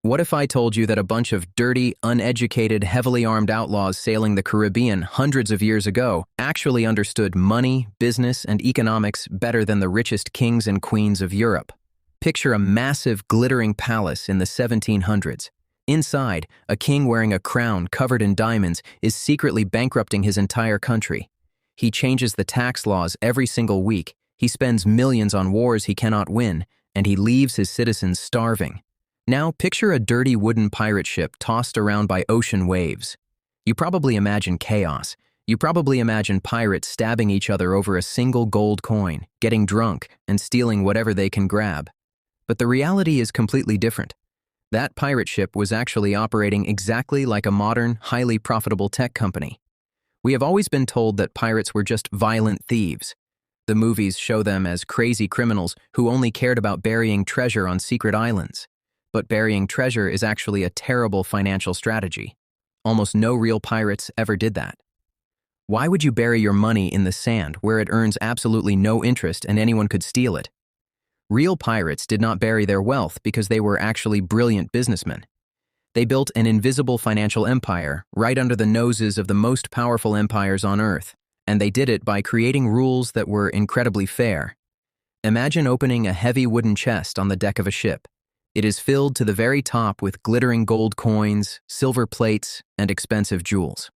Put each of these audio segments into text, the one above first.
What if I told you that a bunch of dirty, uneducated, heavily armed outlaws sailing the Caribbean hundreds of years ago actually understood money, business, and economics better than the richest kings and queens of Europe? Picture a massive, glittering palace in the 1700s. Inside, a king wearing a crown covered in diamonds is secretly bankrupting his entire country. He changes the tax laws every single week, he spends millions on wars he cannot win, and he leaves his citizens starving. Now, picture a dirty wooden pirate ship tossed around by ocean waves. You probably imagine chaos. You probably imagine pirates stabbing each other over a single gold coin, getting drunk, and stealing whatever they can grab. But the reality is completely different. That pirate ship was actually operating exactly like a modern, highly profitable tech company. We have always been told that pirates were just violent thieves. The movies show them as crazy criminals who only cared about burying treasure on secret islands. But burying treasure is actually a terrible financial strategy. Almost no real pirates ever did that. Why would you bury your money in the sand where it earns absolutely no interest and anyone could steal it? Real pirates did not bury their wealth because they were actually brilliant businessmen. They built an invisible financial empire right under the noses of the most powerful empires on Earth, and they did it by creating rules that were incredibly fair. Imagine opening a heavy wooden chest on the deck of a ship. It is filled to the very top with glittering gold coins, silver plates, and expensive jewels.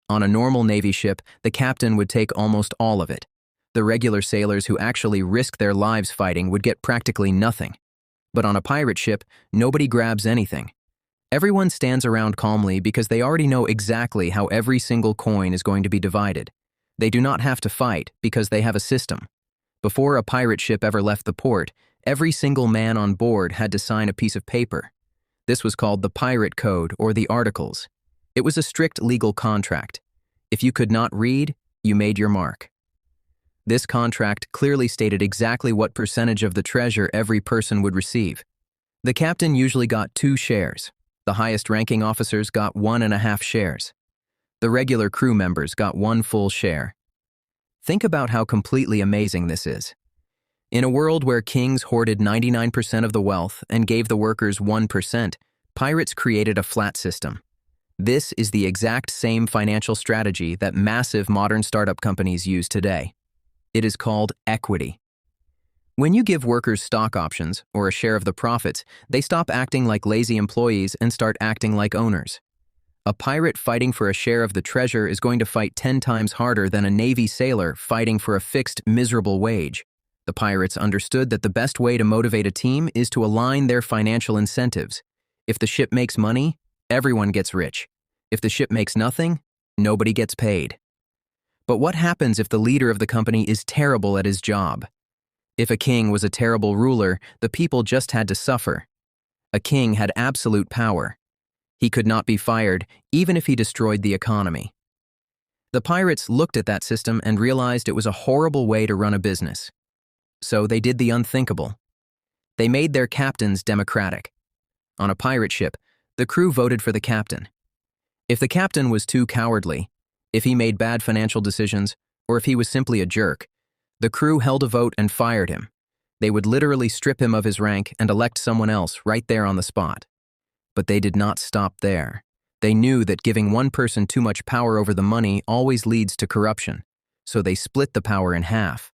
On a normal Navy ship, the captain would take almost all of it. The regular sailors who actually risk their lives fighting would get practically nothing. But on a pirate ship, nobody grabs anything. Everyone stands around calmly because they already know exactly how every single coin is going to be divided. They do not have to fight because they have a system. Before a pirate ship ever left the port, every single man on board had to sign a piece of paper. This was called the Pirate Code or the Articles. It was a strict legal contract. If you could not read, you made your mark. This contract clearly stated exactly what percentage of the treasure every person would receive. The captain usually got 2 shares. The highest-ranking officers got 1.5 shares. The regular crew members got 1 full share. Think about how completely amazing this is. In a world where kings hoarded 99% of the wealth and gave the workers 1%, pirates created a flat system. This is the exact same financial strategy that massive modern startup companies use today. It is called equity. When you give workers stock options or a share of the profits, they stop acting like lazy employees and start acting like owners. A pirate fighting for a share of the treasure is going to fight 10 times harder than a Navy sailor fighting for a fixed, miserable wage. The pirates understood that the best way to motivate a team is to align their financial incentives. If the ship makes money, everyone gets rich. If the ship makes nothing, nobody gets paid. But what happens if the leader of the company is terrible at his job? If a king was a terrible ruler, the people just had to suffer. A king had absolute power. He could not be fired, even if he destroyed the economy. The pirates looked at that system and realized it was a horrible way to run a business. So they did the unthinkable. They made their captains democratic. On a pirate ship, the crew voted for the captain. If the captain was too cowardly, if he made bad financial decisions, or if he was simply a jerk, the crew held a vote and fired him. They would literally strip him of his rank and elect someone else right there on the spot. But they did not stop there. They knew that giving one person too much power over the money always leads to corruption, so they split the power in half.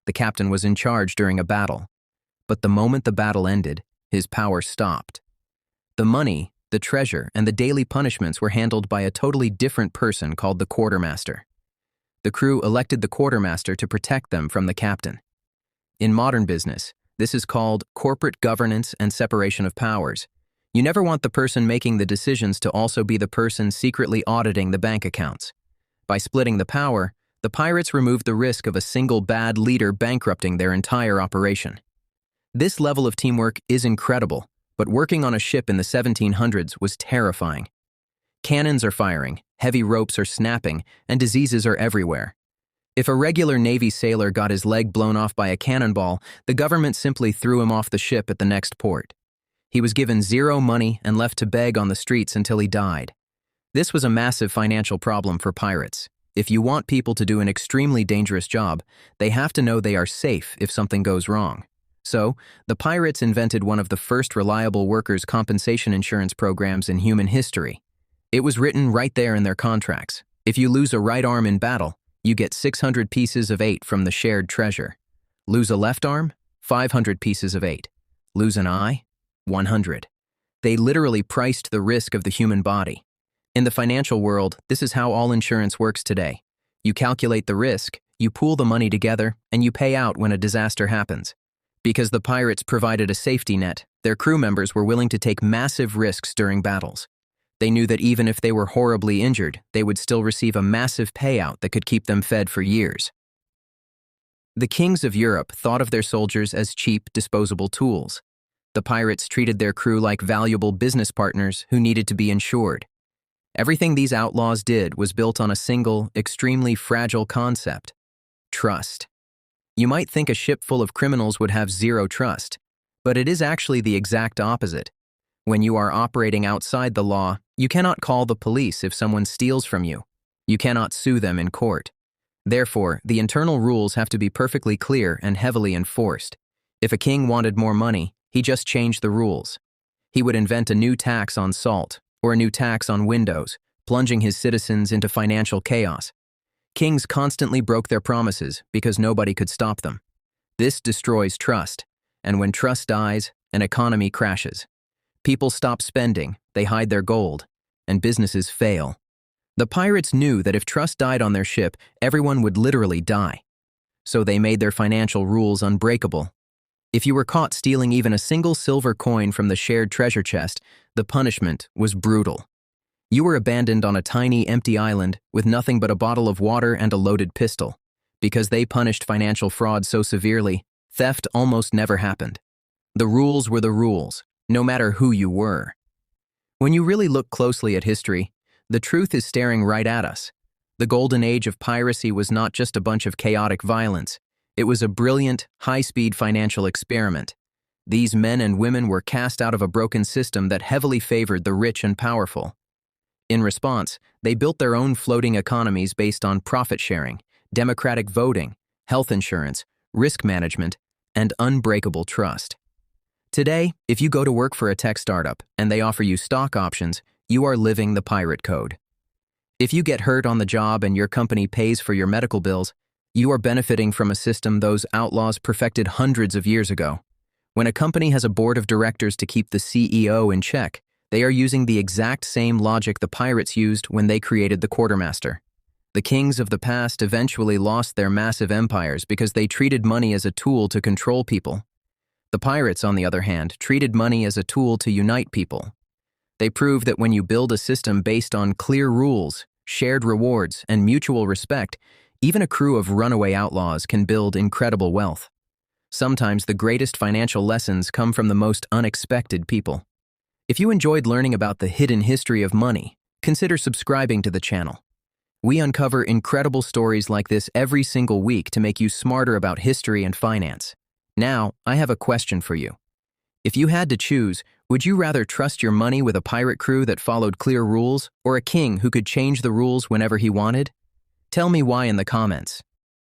The captain was in charge during a battle, but the moment the battle ended, his power stopped. The money, the treasure, and the daily punishments were handled by a totally different person called the quartermaster. The crew elected the quartermaster to protect them from the captain. In modern business, this is called corporate governance and separation of powers. You never want the person making the decisions to also be the person secretly auditing the bank accounts. By splitting the power, the pirates removed the risk of a single bad leader bankrupting their entire operation. This level of teamwork is incredible, but working on a ship in the 1700s was terrifying. Cannons are firing, heavy ropes are snapping, and diseases are everywhere. If a regular Navy sailor got his leg blown off by a cannonball, the government simply threw him off the ship at the next port. He was given 0 money and left to beg on the streets until he died. This was a massive financial problem for pirates. If you want people to do an extremely dangerous job, they have to know they are safe if something goes wrong. So, the pirates invented one of the first reliable workers' compensation insurance programs in human history. It was written right there in their contracts. If you lose a right arm in battle, you get 600 pieces of 8 from the shared treasure. Lose a left arm? 500 pieces of 8. Lose an eye? 100. They literally priced the risk of the human body. In the financial world, this is how all insurance works today. You calculate the risk, you pool the money together, and you pay out when a disaster happens. Because the pirates provided a safety net, their crew members were willing to take massive risks during battles. They knew that even if they were horribly injured, they would still receive a massive payout that could keep them fed for years. The kings of Europe thought of their soldiers as cheap, disposable tools. The pirates treated their crew like valuable business partners who needed to be insured. Everything these outlaws did was built on a single, extremely fragile concept: trust. You might think a ship full of criminals would have zero trust, but it is actually the exact opposite. When you are operating outside the law, you cannot call the police if someone steals from you. You cannot sue them in court. Therefore, the internal rules have to be perfectly clear and heavily enforced. If a king wanted more money, he just changed the rules. He would invent a new tax on salt or a new tax on windows, plunging his citizens into financial chaos. Kings constantly broke their promises because nobody could stop them. This destroys trust, and when trust dies, an economy crashes. People stop spending, they hide their gold, and businesses fail. The pirates knew that if trust died on their ship, everyone would literally die. So they made their financial rules unbreakable. If you were caught stealing even a single silver coin from the shared treasure chest, the punishment was brutal. You were abandoned on a tiny, empty island with nothing but a bottle of water and a loaded pistol. Because they punished financial fraud so severely, theft almost never happened. The rules were the rules, no matter who you were. When you really look closely at history, the truth is staring right at us. The golden age of piracy was not just a bunch of chaotic violence. It was a brilliant, high-speed financial experiment. These men and women were cast out of a broken system that heavily favored the rich and powerful. In response, they built their own floating economies based on profit sharing, democratic voting, health insurance, risk management, and unbreakable trust. Today, if you go to work for a tech startup and they offer you stock options, you are living the pirate code. If you get hurt on the job and your company pays for your medical bills, you are benefiting from a system those outlaws perfected hundreds of years ago. When a company has a board of directors to keep the CEO in check, they are using the exact same logic the pirates used when they created the quartermaster. The kings of the past eventually lost their massive empires because they treated money as a tool to control people. The pirates, on the other hand, treated money as a tool to unite people. They proved that when you build a system based on clear rules, shared rewards, and mutual respect, even a crew of runaway outlaws can build incredible wealth. Sometimes the greatest financial lessons come from the most unexpected people. If you enjoyed learning about the hidden history of money, consider subscribing to the channel. We uncover incredible stories like this every single week to make you smarter about history and finance. Now, I have a question for you. If you had to choose, would you rather trust your money with a pirate crew that followed clear rules, or a king who could change the rules whenever he wanted? Tell me why in the comments.